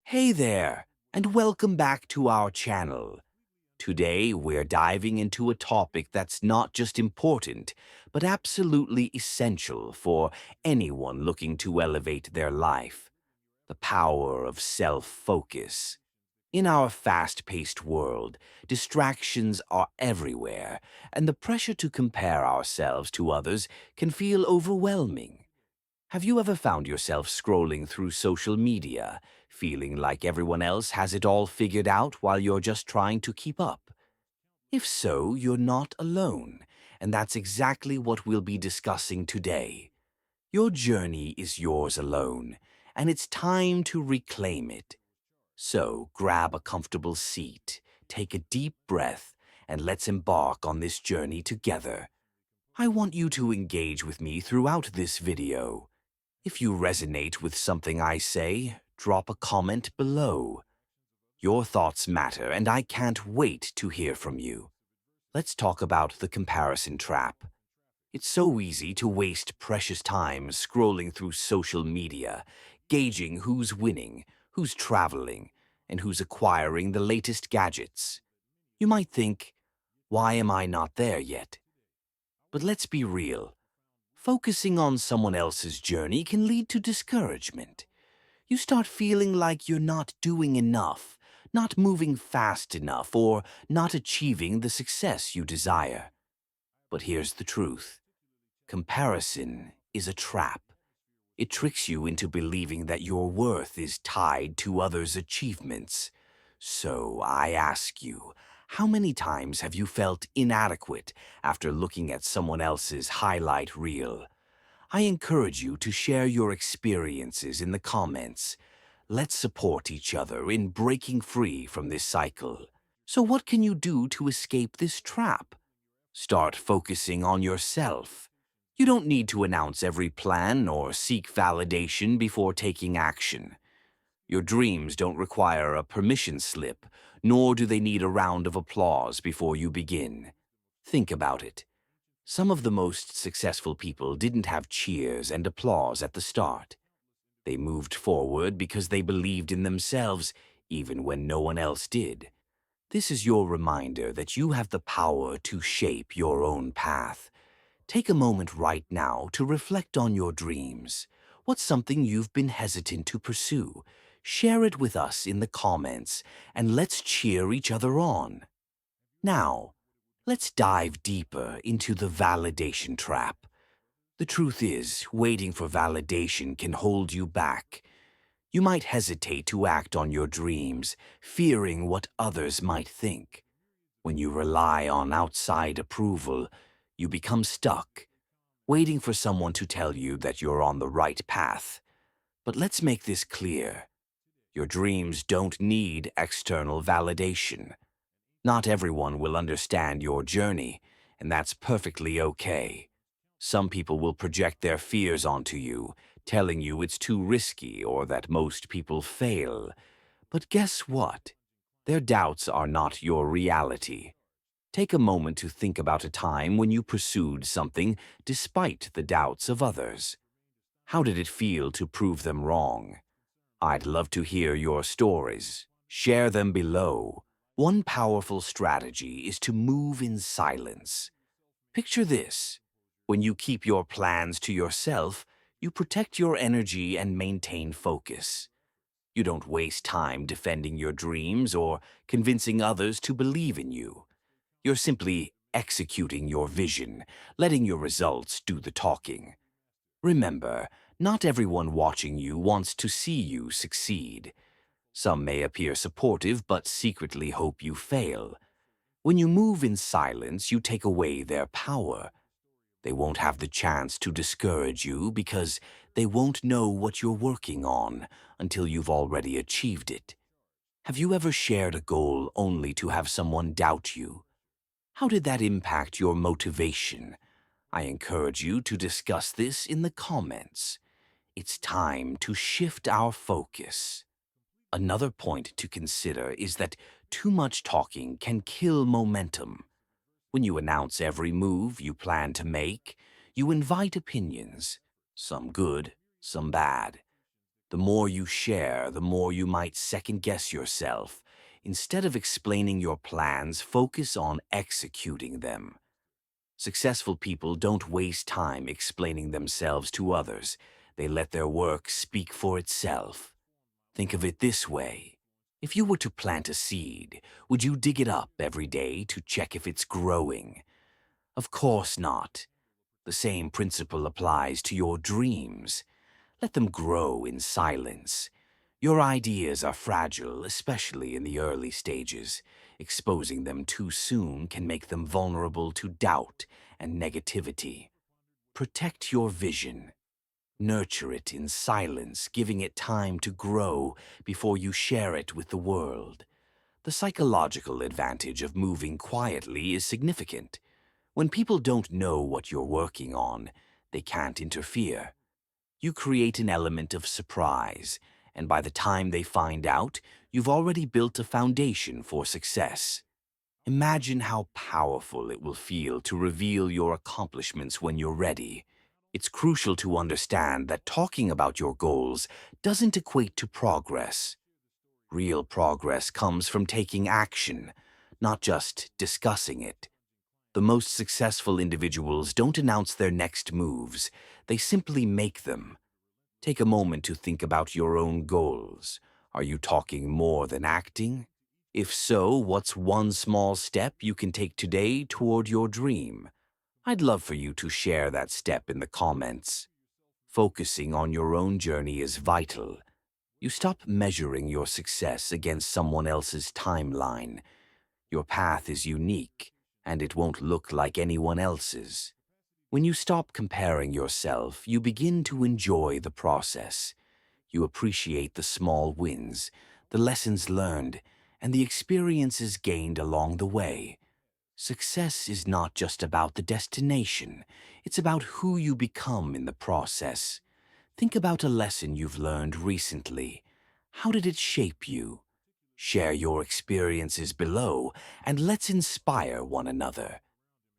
Hey there, and welcome back to our channel. Today, we're diving into a topic that's not just important, but absolutely essential for anyone looking to elevate their life: the power of self-focus. In our fast-paced world, distractions are everywhere, and the pressure to compare ourselves to others can feel overwhelming. Have you ever found yourself scrolling through social media, feeling like everyone else has it all figured out while you're just trying to keep up? If so, you're not alone, and that's exactly what we'll be discussing today. Your journey is yours alone, and it's time to reclaim it. So grab a comfortable seat, take a deep breath, and let's embark on this journey together. I want you to engage with me throughout this video. If you resonate with something I say, drop a comment below. Your thoughts matter, and I can't wait to hear from you. Let's talk about the comparison trap. It's so easy to waste precious time scrolling through social media, gauging who's winning, who's traveling, and who's acquiring the latest gadgets. You might think, why am I not there yet? But let's be real. Focusing on someone else's journey can lead to discouragement. You start feeling like you're not doing enough, not moving fast enough, or not achieving the success you desire. But here's the truth. Comparison is a trap. It tricks you into believing that your worth is tied to others' achievements. So I ask you, how many times have you felt inadequate after looking at someone else's highlight reel? I encourage you to share your experiences in the comments. Let's support each other in breaking free from this cycle. So what can you do to escape this trap? Start focusing on yourself. You don't need to announce every plan or seek validation before taking action. Your dreams don't require a permission slip, nor do they need a round of applause before you begin. Think about it. Some of the most successful people didn't have cheers and applause at the start. They moved forward because they believed in themselves, even when no one else did. This is your reminder that you have the power to shape your own path. Take a moment right now to reflect on your dreams. What's something you've been hesitant to pursue? Share it with us in the comments, and let's cheer each other on. Now, let's dive deeper into the validation trap. The truth is, waiting for validation can hold you back. You might hesitate to act on your dreams, fearing what others might think. When you rely on outside approval, you become stuck, waiting for someone to tell you that you're on the right path. But let's make this clear. Your dreams don't need external validation. Not everyone will understand your journey, and that's perfectly okay. Some people will project their fears onto you, telling you it's too risky or that most people fail. But guess what? Their doubts are not your reality. Take a moment to think about a time when you pursued something despite the doubts of others. How did it feel to prove them wrong? I'd love to hear your stories. Share them below. One powerful strategy is to move in silence. Picture this. When you keep your plans to yourself, you protect your energy and maintain focus. You don't waste time defending your dreams or convincing others to believe in you. You're simply executing your vision, letting your results do the talking. Remember, not everyone watching you wants to see you succeed. Some may appear supportive but secretly hope you fail. When you move in silence, you take away their power. They won't have the chance to discourage you because they won't know what you're working on until you've already achieved it. Have you ever shared a goal only to have someone doubt you? How did that impact your motivation? I encourage you to discuss this in the comments. It's time to shift our focus. Another point to consider is that too much talking can kill momentum. When you announce every move you plan to make, you invite opinions, some good, some bad. The more you share, the more you might second-guess yourself. Instead of explaining your plans, focus on executing them. Successful people don't waste time explaining themselves to others. They let their work speak for itself. Think of it this way. If you were to plant a seed, would you dig it up every day to check if it's growing? Of course not. The same principle applies to your dreams. Let them grow in silence. Your ideas are fragile, especially in the early stages. Exposing them too soon can make them vulnerable to doubt and negativity. Protect your vision. Nurture it in silence, giving it time to grow before you share it with the world. The psychological advantage of moving quietly is significant. When people don't know what you're working on, they can't interfere. You create an element of surprise, and by the time they find out, you've already built a foundation for success. Imagine how powerful it will feel to reveal your accomplishments when you're ready. It's crucial to understand that talking about your goals doesn't equate to progress. Real progress comes from taking action, not just discussing it. The most successful individuals don't announce their next moves, they simply make them. Take a moment to think about your own goals. Are you talking more than acting? If so, what's one small step you can take today toward your dream? I'd love for you to share that step in the comments. Focusing on your own journey is vital. You stop measuring your success against someone else's timeline. Your path is unique, and it won't look like anyone else's. When you stop comparing yourself, you begin to enjoy the process. You appreciate the small wins, the lessons learned, and the experiences gained along the way. Success is not just about the destination, it's about who you become in the process. Think about a lesson you've learned recently. How did it shape you? Share your experiences below, and let's inspire one another.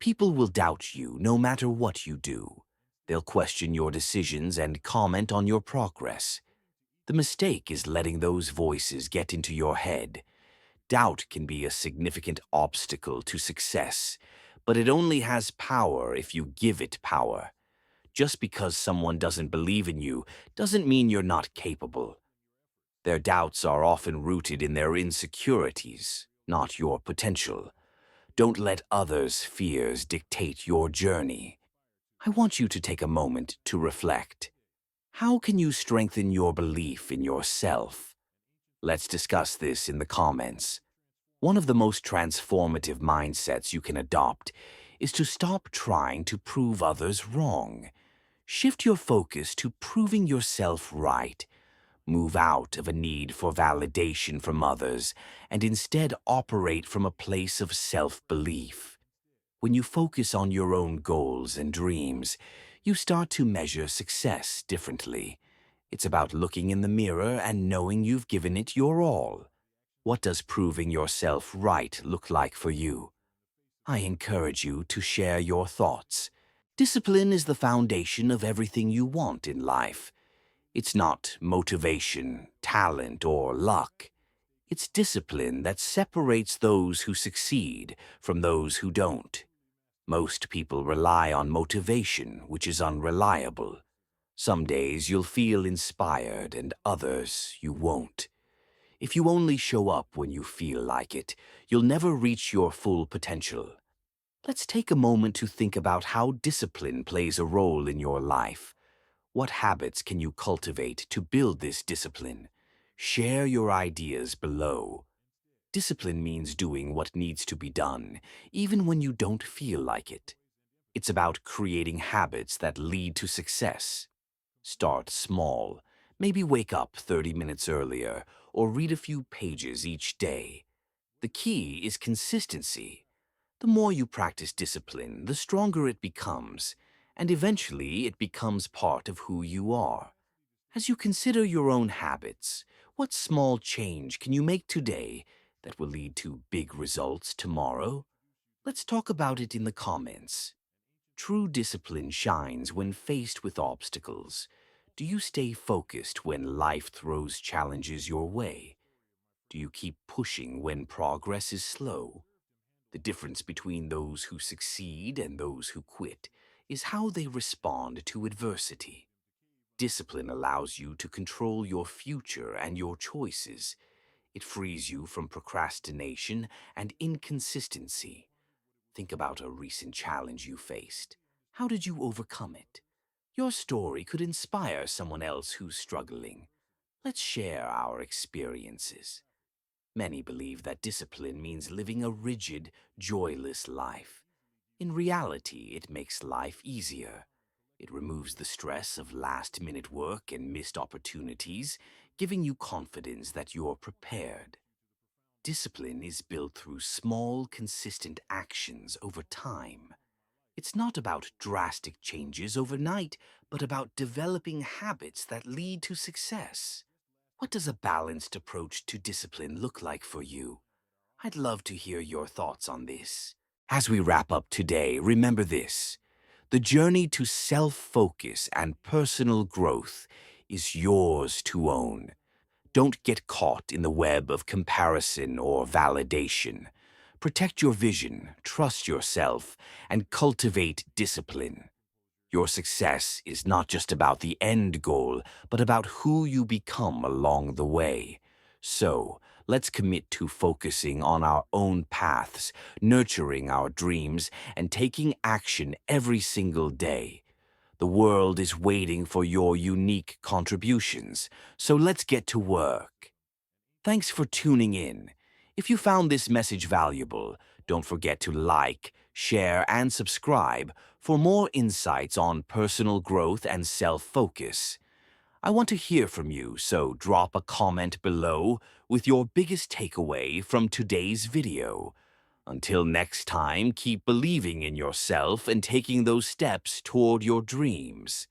People will doubt you no matter what you do. They'll question your decisions and comment on your progress. The mistake is letting those voices get into your head. Doubt can be a significant obstacle to success, but it only has power if you give it power. Just because someone doesn't believe in you doesn't mean you're not capable. Their doubts are often rooted in their insecurities, not your potential. Don't let others' fears dictate your journey. I want you to take a moment to reflect. How can you strengthen your belief in yourself? Let's discuss this in the comments. One of the most transformative mindsets you can adopt is to stop trying to prove others wrong. Shift your focus to proving yourself right. Move out of a need for validation from others and instead operate from a place of self-belief. When you focus on your own goals and dreams, you start to measure success differently. It's about looking in the mirror and knowing you've given it your all. What does proving yourself right look like for you? I encourage you to share your thoughts. Discipline is the foundation of everything you want in life. It's not motivation, talent, or luck. It's discipline that separates those who succeed from those who don't. Most people rely on motivation, which is unreliable. Some days you'll feel inspired and others you won't. If you only show up when you feel like it, you'll never reach your full potential. Let's take a moment to think about how discipline plays a role in your life. What habits can you cultivate to build this discipline? Share your ideas below. Discipline means doing what needs to be done, even when you don't feel like it. It's about creating habits that lead to success. Start small. Maybe wake up 30 minutes earlier or read a few pages each day. The key is consistency. The more you practice discipline, the stronger it becomes, and eventually it becomes part of who you are. As you consider your own habits, what small change can you make today that will lead to big results tomorrow? Let's talk about it in the comments. True discipline shines when faced with obstacles. Do you stay focused when life throws challenges your way? Do you keep pushing when progress is slow? The difference between those who succeed and those who quit is how they respond to adversity. Discipline allows you to control your future and your choices. It frees you from procrastination and inconsistency. Think about a recent challenge you faced. How did you overcome it? Your story could inspire someone else who's struggling. Let's share our experiences. Many believe that discipline means living a rigid, joyless life. In reality, it makes life easier. It removes the stress of last-minute work and missed opportunities, giving you confidence that you're prepared. Discipline is built through small, consistent actions over time. It's not about drastic changes overnight, but about developing habits that lead to success. What does a balanced approach to discipline look like for you? I'd love to hear your thoughts on this. As we wrap up today, remember this. The journey to self-focus and personal growth is yours to own. Don't get caught in the web of comparison or validation. Protect your vision, trust yourself, and cultivate discipline. Your success is not just about the end goal, but about who you become along the way. So, let's commit to focusing on our own paths, nurturing our dreams, and taking action every single day. The world is waiting for your unique contributions, so let's get to work. Thanks for tuning in. If you found this message valuable, don't forget to like, share, and subscribe for more insights on personal growth and self-focus. I want to hear from you, so drop a comment below with your biggest takeaway from today's video. Until next time, keep believing in yourself and taking those steps toward your dreams.